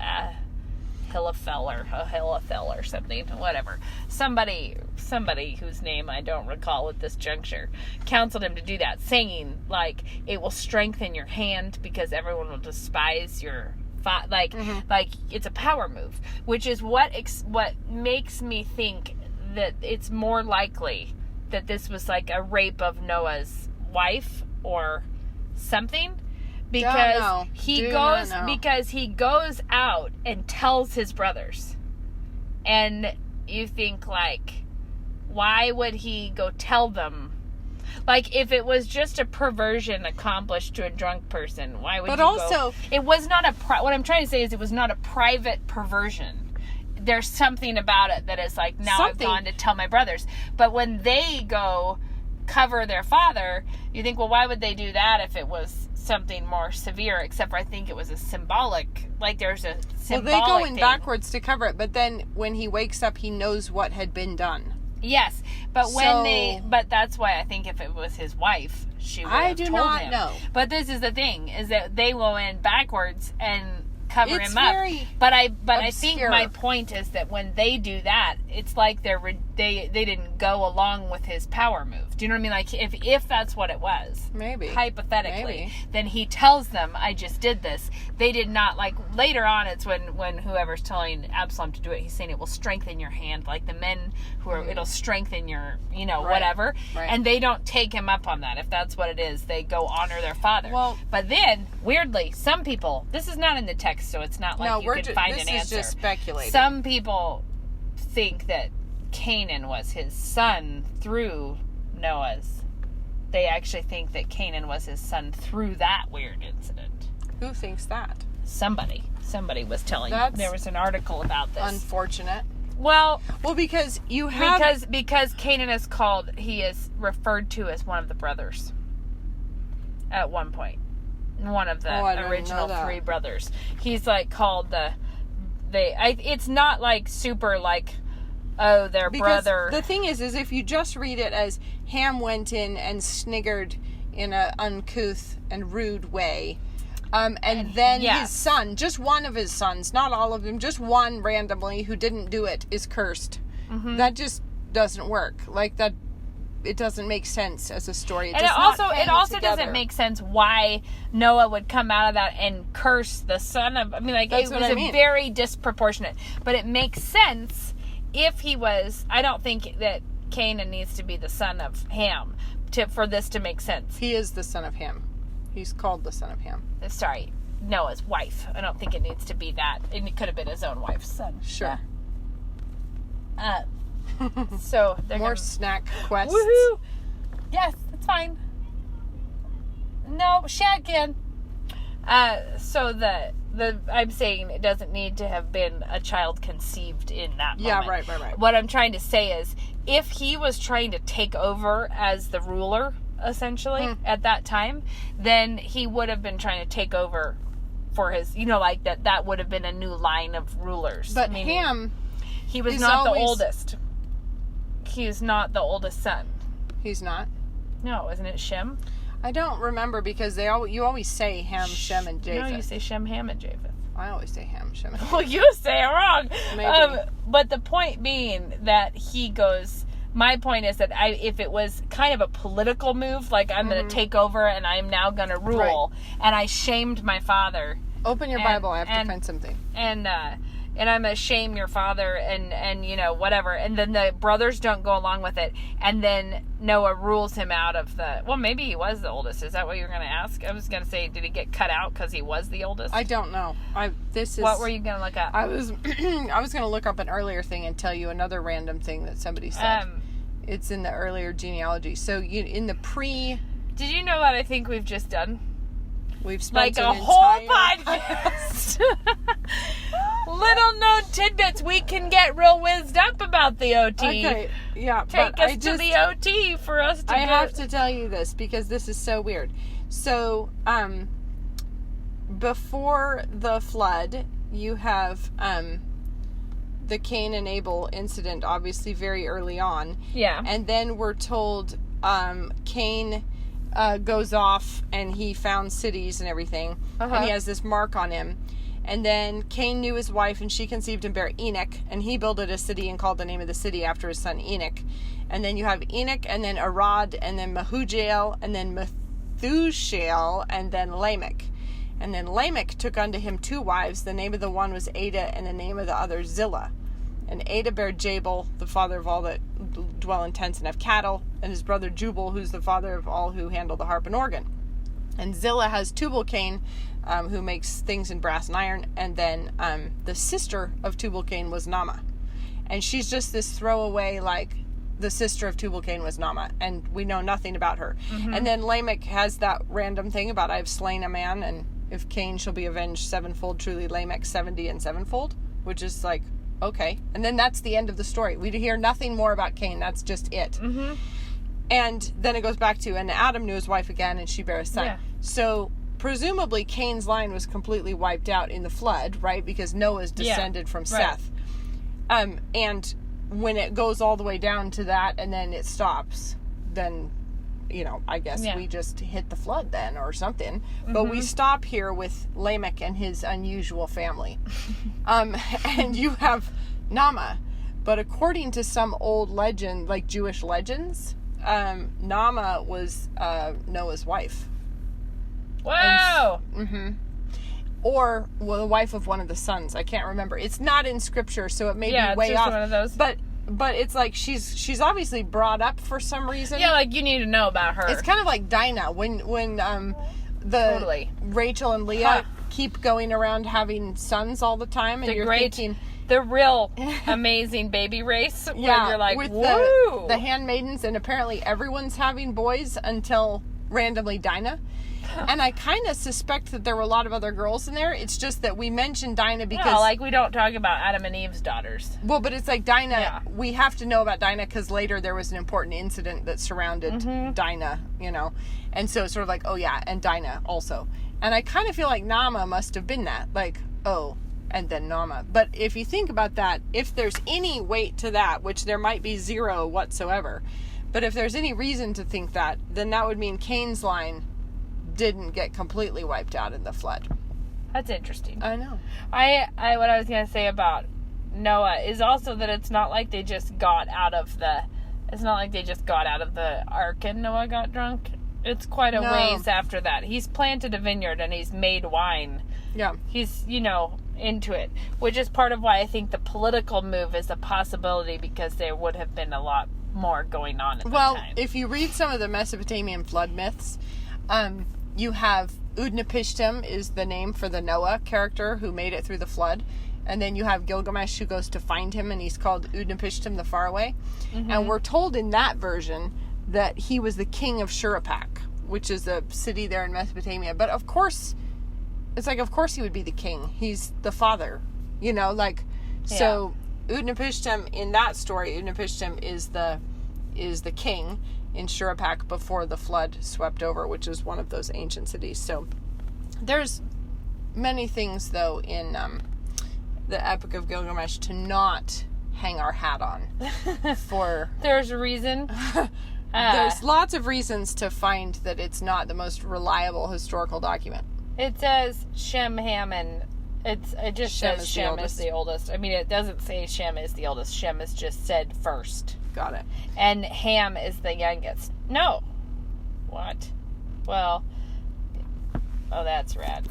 or something, whatever. Somebody whose name I don't recall at this juncture counseled him to do that, saying like it will strengthen your hand because everyone will despise your like it's a power move, which is what makes me think that it's more likely that this was like a rape of Noah's wife or something. Because he goes out and tells his brothers. And you think, like, why would he go tell them? Like, if it was just a perversion accomplished to a drunk person, why would go? It was not what I'm trying to say is it was not a private perversion. There's something about it that is like, now I've gone to tell my brothers. But when they go cover their father, you think, well, why would they do that if it was something more severe? Except for I think it was a symbolic, like there's a symbolic they go in thing. Backwards to cover it, but then when he wakes up, he knows what had been done. Yes, but but that's why I think if it was his wife, she would have told him. I do not know. But this is the thing, is that they go in backwards and cover him up. But I think my point is that when they do that, it's like they didn't go along with his power move. Do you know what I mean? Like if that's what it was, maybe hypothetically, then he tells them, "I just did this." They did not, like later on. It's when whoever's telling Absalom to do it, he's saying it will strengthen your hand, like the men who are. It'll strengthen your, whatever. Right. And they don't take him up on that. If that's what it is, they go honor their father. Well, but then weirdly, some people. This is not in the text. So it's not like you could find an answer. This is just speculating. Some people think that Canaan was his son through Noah's. They actually think that Canaan was his son through that weird incident. Who thinks that? Somebody was telling me. There was an article about this. Unfortunate. Well, because you have... Because Canaan he is referred to as one of the brothers at one point. One of the original three brothers. He's like called it's not like super like, oh, their brother. The thing is if you just read it as Ham went in and sniggered in an uncouth and rude way, and then his son, just one of his sons, not all of them, just one randomly who didn't do it, is cursed. Mm-hmm. That just doesn't work. Like that. It doesn't make sense as a story. It also doesn't make sense why Noah would come out of that and curse the son of. I mean, like it was very disproportionate. But it makes sense if he was. I don't think that Canaan needs to be the son of Ham for this to make sense. He is the son of Ham. He's called the son of Ham. Sorry, Noah's wife. I don't think it needs to be that. It could have been his own wife's son. Sure. So more snack quests. Woohoo! Yes, it's fine. No, shag can. So the I'm saying it doesn't need to have been a child conceived in that moment. Yeah, right. What I'm trying to say is, if he was trying to take over as the ruler, essentially, at that time, then he would have been trying to take over for his, like that would have been a new line of rulers. But Ham, he was not the oldest. He is not the oldest son. He's not? No, isn't it Shem? I don't remember because you always say Ham, Shem, and Japheth. No, you say Shem, Ham, and Japheth. I always say Ham, Shem, and Japheth. Well, you say it wrong. Maybe. But the point being that he goes... My point is that if it was kind of a political move, like I'm going to take over and I'm now going to rule, and I shamed my father. Open your Bible. I have to find something. And I'm going to shame your father and whatever. And then the brothers don't go along with it. And then Noah rules him out of the... Well, maybe he was the oldest. Is that what you were going to ask? I was going to say, did he get cut out because he was the oldest? I don't know. What were you going to look up? I was going to look up an earlier thing and tell you another random thing that somebody said. It's in the earlier genealogy. So in the Did you know what I think we've just done? We've spent like a whole podcast. Little known tidbits. We can get real whizzed up about the OT. Okay, yeah. Take us to the OT for us to have to tell you this because this is so weird. So, before the flood, you have the Cain and Abel incident, obviously very early on. Yeah. And then we're told Cain goes off and he found cities and everything. And he has this mark on him. And then Cain knew his wife and she conceived and bare Enoch. And he builded a city and called the name of the city after his son Enoch. And then you have Enoch and then Arad and then Mehujael and then Methushael and then Lamech. And then Lamech took unto him 2 wives. The name of the one was Ada, and the name of the other Zillah. And Ada bare Jabal, the father of all that dwell in tents and have cattle, and his brother Jubal, who's the father of all who handle the harp and organ. And Zillah has Tubal-Cain, who makes things in brass and iron. And then the sister of Tubal-Cain was Naamah. And she's just this throwaway, like, the sister of Tubal-Cain was Naamah, and we know nothing about her. Mm-hmm. And then Lamech has that random thing about I have slain a man, and if Cain shall be avenged 7-fold, truly Lamech 70 and 7-fold, which is like, okay. And then that's the end of the story. We hear nothing more about Cain. That's just it. Mm-hmm. And then it goes back to, and Adam knew his wife again, and she bare a son. Yeah. So presumably Cain's line was completely wiped out in the flood, right? Because Noah's descended from Seth. And when it goes all the way down to that and then it stops, then... I guess we just hit the flood then or something. Mm-hmm. But we stop here with Lamech and his unusual family. And you have Naamah. But according to some old legend, like Jewish legends, Naamah was Noah's wife. Wow! Or the wife of one of the sons. I can't remember. It's not in scripture, so it may be way off. One of those. But it's like she's obviously brought up for some reason. Yeah, like you need to know about her. It's kind of like Dinah when Rachel and Leah keep going around having sons all the time, and you're thinking the real amazing baby race. Where you're like, with woo! The handmaidens, and apparently everyone's having boys until randomly Dinah. And I kind of suspect that there were a lot of other girls in there. It's just that we mentioned Dinah because... No, like we don't talk about Adam and Eve's daughters. Well, but it's like Dinah... Yeah. We have to know about Dinah because later there was an important incident that surrounded Dinah, And so it's sort of like, oh yeah, and Dinah also. And I kind of feel like Naamah must have been that. Like, oh, and then Naamah. But if you think about that, if there's any weight to that, which there might be 0 whatsoever, but if there's any reason to think that, then that would mean Cain's line... didn't get completely wiped out in the flood. That's interesting. I know. What I was going to say about Noah is also that it's not like they just got out of the ark and Noah got drunk. It's quite a ways after that. He's planted a vineyard and he's made wine. Yeah. He's, into it, which is part of why I think the political move is a possibility because there would have been a lot more going on at that time. Well, if you read some of the Mesopotamian flood myths, you have Udnapishtim is the name for the Noah character who made it through the flood. And then you have Gilgamesh who goes to find him, and he's called Udnapishtim the Faraway. Mm-hmm. And we're told in that version that he was the king of Shuruppak, which is a city there in Mesopotamia. But of course, it's like, of course he would be the king. He's the father, So Udnapishtim, in that story, Udnapishtim is the king in Shuruppak before the flood swept over, which is one of those ancient cities. So there's many things, though, in the Epic of Gilgamesh to not hang our hat on. There's a reason. There's lots of reasons to find that it's not the most reliable historical document. It says Shem, Ham, and it just says Shem is the oldest. I mean, it doesn't say Shem is the oldest. Shem is just said first. Got it. And Ham is the youngest. No. What? Well, oh, that's rad.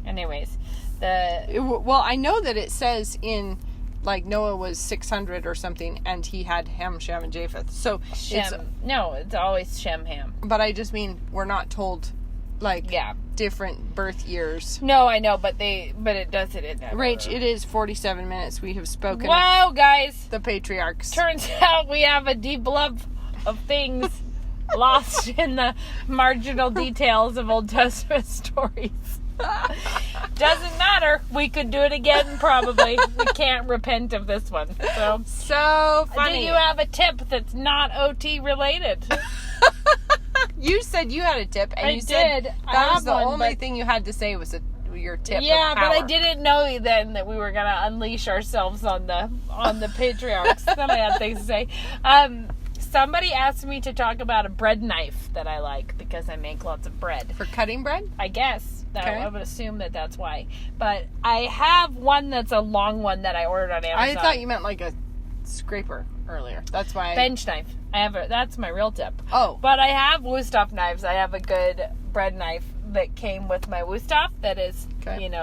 Anyways, well, I know that it says in, like, Noah was 600 or something, and he had Ham, Shem, and Japheth. So it's always Shem, Ham. But I just mean we're not told, like, different birth years. No, I know, but it does it in that. Rach, it is 47 minutes. We have spoken. Wow, guys! The patriarchs. Turns out we have a deep love of things lost in the marginal details of Old Testament stories. Doesn't matter. We could do it again, probably. We can't repent of this one. So funny. Do you have a tip that's not OT related? You said you had a tip, and you said that was the only thing you had to say was your tip. Yeah, but I didn't know then that we were going to unleash ourselves on the patriarchs. Then I had things to say. Somebody asked me to talk about a bread knife that I like because I make lots of bread. For cutting bread? I guess. I would assume that's why. But I have one that's a long one that I ordered on Amazon. I thought you meant like a scraper earlier. That's why. Bench knife. That's my real tip. Oh. But I have Wusthof knives. I have a good bread knife that came with my Wusthof that is,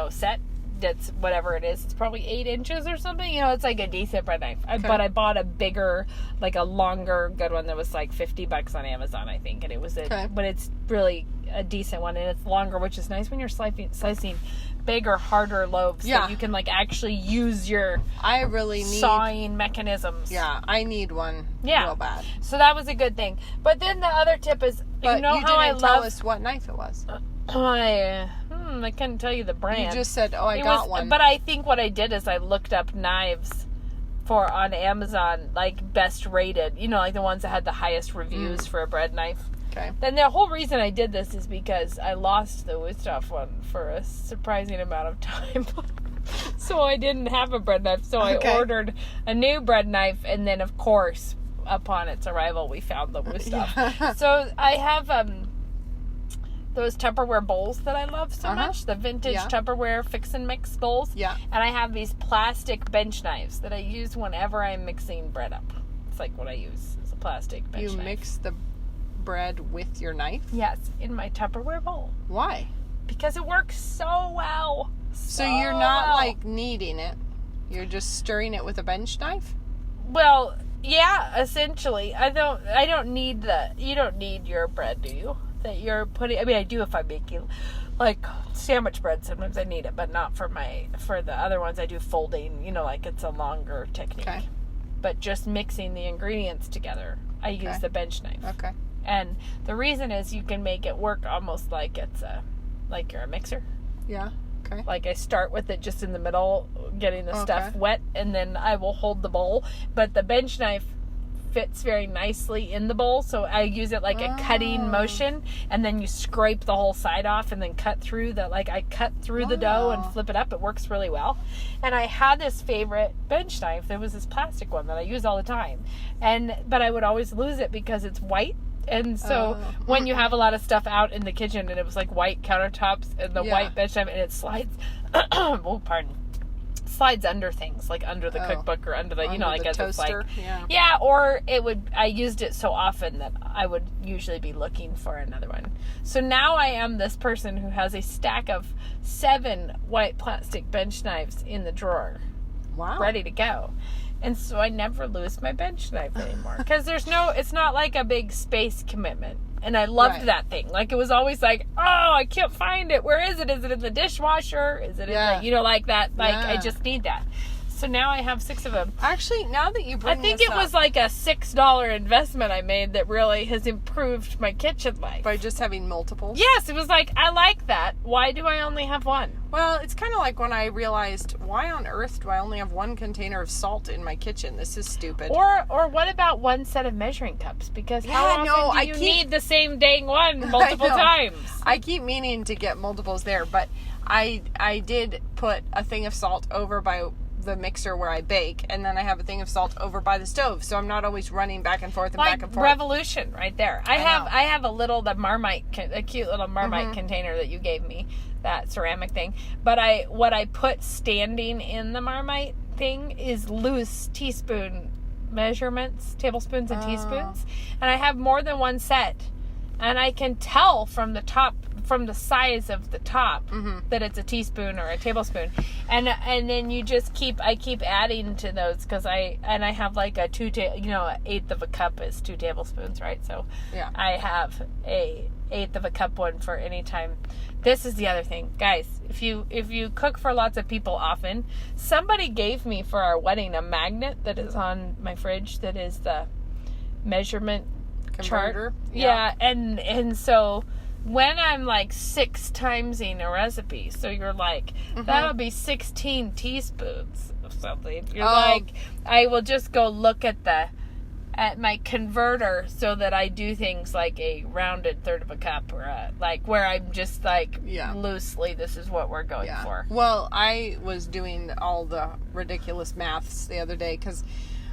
set. That's whatever it is. It's probably 8 inches or something. It's like a decent bread knife. Okay. But I bought a bigger, like a longer, good one that was like $50 on Amazon, I think. And it was but it's really a decent one, and it's longer, which is nice when you're slicing bigger, harder loaves. Yeah. So you can like actually use your sawing mechanisms. Yeah, I need one real bad. So that was a good thing. But then the other tip is, how I love... tell us what knife it was. I couldn't tell you the brand. You just said, I got one. But I think what I did is I looked up knives on Amazon, like best rated, like the ones that had the highest reviews for a bread knife. Okay. Then the whole reason I did this is because I lost the Wusthof one for a surprising amount of time. So I didn't have a bread knife. So I ordered a new bread knife, and then of course, upon its arrival, we found the Wusthof. Yeah. So I have those Tupperware bowls that I love so much, the vintage Tupperware fix and mix bowls. Yeah. And I have these plastic bench knives that I use whenever I'm mixing bread up. It's like what I use is a plastic bench knife. You mix the bread with your knife? Yes, in my Tupperware bowl. Why? Because it works so well. So you're not like kneading it. You're just stirring it with a bench knife? Well, yeah, essentially. I don't need you don't need your bread, do you? That you're putting, I do if I'm making like sandwich bread, sometimes I need it, but not for the other ones I do folding, like it's a longer technique. Okay. But just mixing the ingredients together, I use the bench knife. Okay. And the reason is you can make it work almost like like you're a mixer. Yeah. Okay. Like I start with it just in the middle, getting the stuff wet, and then I will hold the bowl. But the bench knife fits very nicely in the bowl, so I use it like a cutting motion, and then you scrape the whole side off and then cut through I cut through the dough and flip it up. It works really well. And I had this favorite bench knife. There was this plastic one that I use all the time, but I would always lose it because it's white. And so when you have a lot of stuff out in the kitchen, and it was like white countertops and the white bench knife, and it slides slides under things, like under the cookbook or under the, I guess it's like, or I used it so often that I would usually be looking for another one. So now I am this person who has a stack of 7 white plastic bench knives in the drawer. Wow. Ready to go. And so I never lose my bench knife anymore. Because it's not like a big space commitment. And I loved that thing. Like, it was always like, I can't find it. Where is it? Is it in the dishwasher? Is it in the, like that? Like, I just need that. So now I have 6 of them. Actually, now that you bring I think it was like a $6 investment I made that really has improved my kitchen life. By just having multiples? Yes, it was like, I like that. Why do I only have one? Well, it's kind of like when I realized, why on earth do I only have 1 container of salt in my kitchen? This is stupid. Or what about 1 set of measuring cups? Because how often do you need the same dang one multiple times? I keep meaning to get multiples there, but I did put a thing of salt over by the mixer where I bake, and then I have a thing of salt over by the stove, so I'm not always running back and forth and back and forth. Revolution right there. I have a Marmite, a cute little Marmite container that you gave me, that ceramic thing. But what I put standing in the Marmite thing is loose teaspoon measurements, tablespoons and teaspoons, and I have more than one set, and I can tell from the size of the top that it's a teaspoon or a tablespoon, and then I keep adding to those, because I have like an eighth of a cup is 2 tablespoons, right? So yeah, I have a eighth of a cup one for any time. This is the other thing, guys. If you cook for lots of people often, somebody gave me for our wedding a magnet that is on my fridge that is the measurement converter. Chart. Yeah, and so when I'm like 6 timesing a recipe, so you're like, that'll be 16 teaspoons of something. You're like, I will just go look at my converter so that I do things like a rounded third of a cup, or where I'm just like, loosely, this is what we're going for. Well, I was doing all the ridiculous maths the other day, because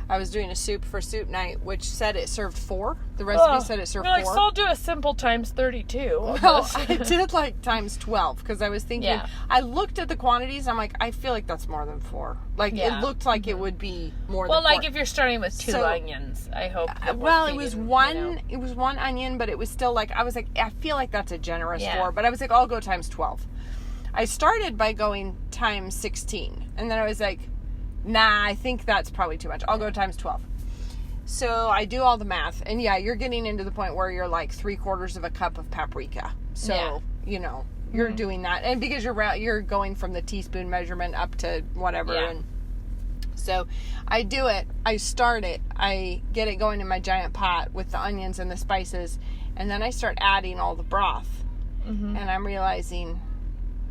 I was doing a soup for soup night, which said it served 4. The recipe said it served 4. So I'll do a simple times 32. Well, I did like times 12, because I was thinking, I looked at the quantities, I'm like, I feel like that's more than 4. Like, it looked like it would be more than 4. Well, like if you're starting with 2 onions, I hope. Well, it was one. It was 1 onion, but it was still like, I was like, I feel like that's a generous 4. But I was like, I'll go times 12. I started by going times 16, and then I was like, nah, I think that's probably too much. I'll go times 12. So I do all the math, and you're getting into the point where you're like 3/4 of a cup of paprika. So you're doing that, and because you're going from the teaspoon measurement up to whatever, and so I do it. I start it. I get it going in my giant pot with the onions and the spices, and then I start adding all the broth, and I'm realizing,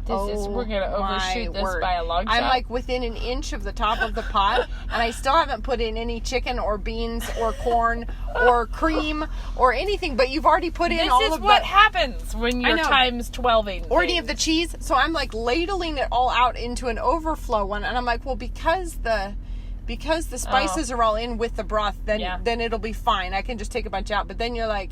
we're going to overshoot this by a long shot. I'm like within an inch of the top of the pot, and I still haven't put in any chicken or beans or corn or cream or anything, but you've already put in all of the... This is what happens when you're times 12ing. Or any of the cheese. So I'm like ladling it all out into an overflow one, and I'm like, well, because the spices are all in with the broth, then it'll be fine. I can just take a bunch out. But then you're like,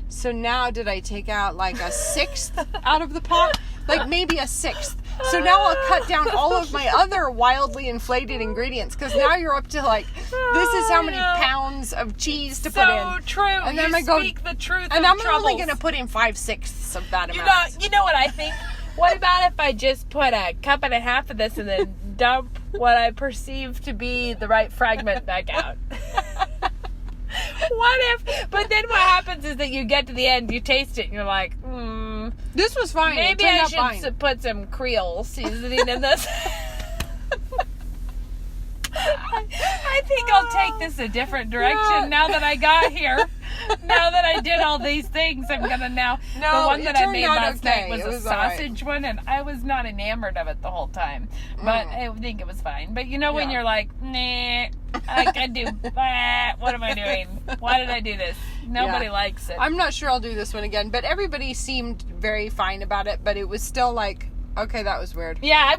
so now did I take out like a 1/6 out of the pot? Like maybe a 1/6. So now I'll cut down all of my other wildly inflated ingredients, because now you're up to like, this is how many pounds of cheese to put in. So true. And then I speak the truth. And I'm only going to put in 5/6 of that amount. You know what I think? What about if I just put a cup and a half of this and then dump what I perceive to be the right fragment back out? But then what happens is that you get to the end, you taste it, and you're like, this was fine. Maybe I should put some Creole seasoning in this. I think I'll take this a different direction now that I got here. Now that I did all these things, I'm going to now... the one that I made last night was a sausage one, and I was not enamored of it the whole time. But I think it was fine. But when you're like, nah, I can do... what am I doing? Why did I do this? Nobody likes it. I'm not sure I'll do this one again, but everybody seemed very fine about it, but it was still like... Okay, that was weird. Yeah,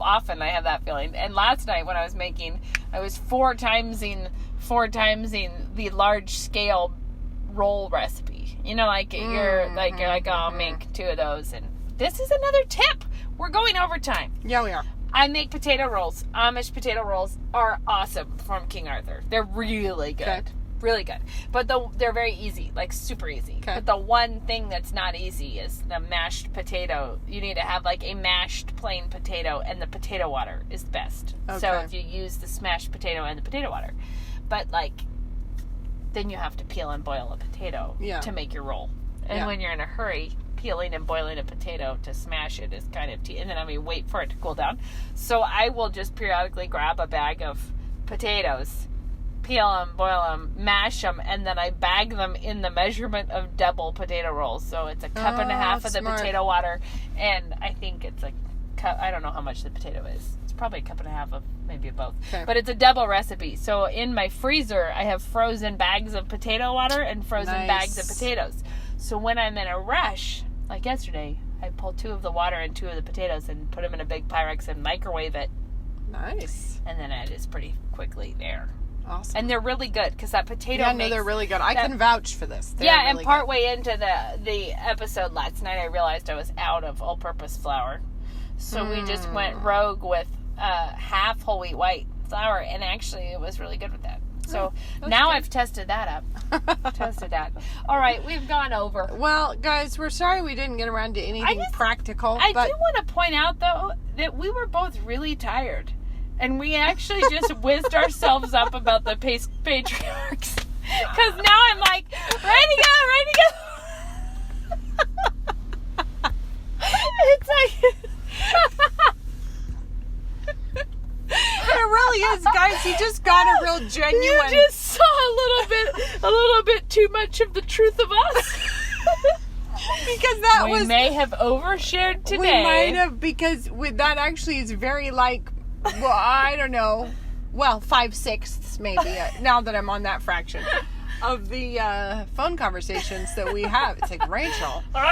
often I have that feeling. And last night when I was making, I was 4 timesing the large scale roll recipe. You're like, I'll make 2 of those. And this is another tip. We're going overtime. Yeah, we are. I make potato rolls. Amish potato rolls are awesome from King Arthur. They're really good. Okay. Really good. But they're very easy, like super easy. Okay. But the one thing that's not easy is the mashed potato. You need to have like a mashed plain potato, and the potato water is the best. Okay. So if you use the smashed potato and the potato water. But then you have to peel and boil a potato to make your roll. And when you're in a hurry, peeling and boiling a potato to smash it is kind of and then wait for it to cool down. So I will just periodically grab a bag of potatoes, peel them, boil them, mash them, and then I bag them in the measurement of double potato rolls. So it's a cup and a half of the potato water, and I think it's a cup. I don't know how much the potato is. It's probably a cup and a half of maybe both. Okay. But it's a double recipe. So in my freezer, I have frozen bags of potato water and frozen bags of potatoes. So when I'm in a rush, like yesterday, I pull 2 of the water and 2 of the potatoes and put them in a big Pyrex and microwave it Nice. And then it is pretty quickly there. Awesome. And they're really good because that potato they're really good. I can vouch for this. They're really and partway into the episode last night, I realized I was out of all-purpose flour. So we just went rogue with half whole wheat white flour, and actually it was really good with that. So now I've tested that up. All right, we've gone over. Well, guys, we're sorry we didn't get around to anything practical. I do want to point out, though, that we were both really tired. And we actually just whizzed ourselves up about the patriarchs. Because now I'm like, ready to go. It's like... It really is, guys. You just got a real genuine... You just saw a little bit too much of the truth of us. Because we may have overshared today. We might have, because that actually is very like, well, I don't know, well, 5/6 maybe, now that I'm on that fraction of the phone conversations that we have. It's like, Rachel, but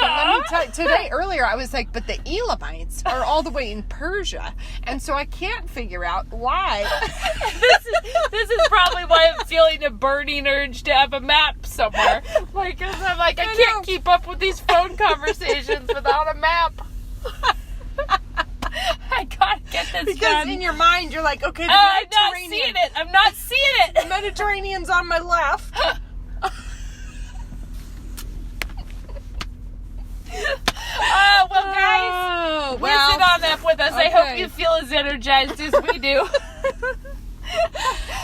let me tell you, today, earlier, I was like, but the Elamites are all the way in Persia, and so I can't figure out why. This is probably why I'm feeling a burning urge to have a map somewhere. Like, 'cause I'm like, I can't keep up with these phone conversations without a map. I gotta get this because done. In your mind, you're like, okay, the Mediterranean. I'm not seeing it. The Mediterranean's on my left. Well, guys, whiz it on up with us. Okay. I hope you feel as energized as we do.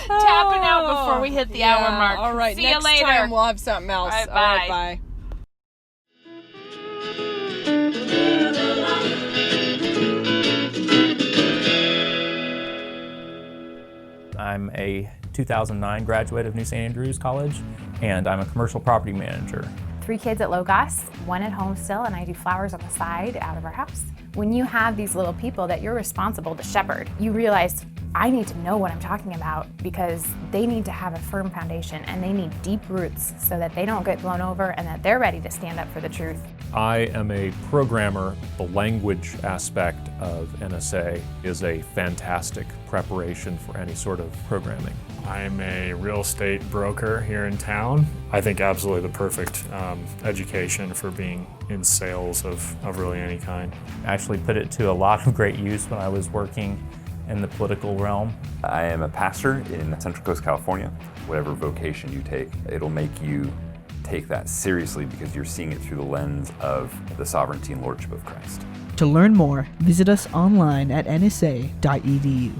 Tapping out before we hit the hour mark. All right, see next you later. Time we'll have something else. All right, bye. I'm a 2009 graduate of New St. Andrews College, and I'm a commercial property manager. 3 kids at Logos, 1 at home still, and I do flowers on the side out of our house. When you have these little people that you're responsible to shepherd, you realize I need to know what I'm talking about because they need to have a firm foundation and they need deep roots so that they don't get blown over and that they're ready to stand up for the truth. I am a programmer. The language aspect of NSA is a fantastic preparation for any sort of programming. I'm a real estate broker here in town. I think absolutely the perfect education for being in sales of really any kind. I actually put it to a lot of great use when I was working in the political realm. I am a pastor in Central Coast, California. Whatever vocation you take, it'll make you take that seriously because you're seeing it through the lens of the sovereignty and lordship of Christ. To learn more, visit us online at nsa.edu.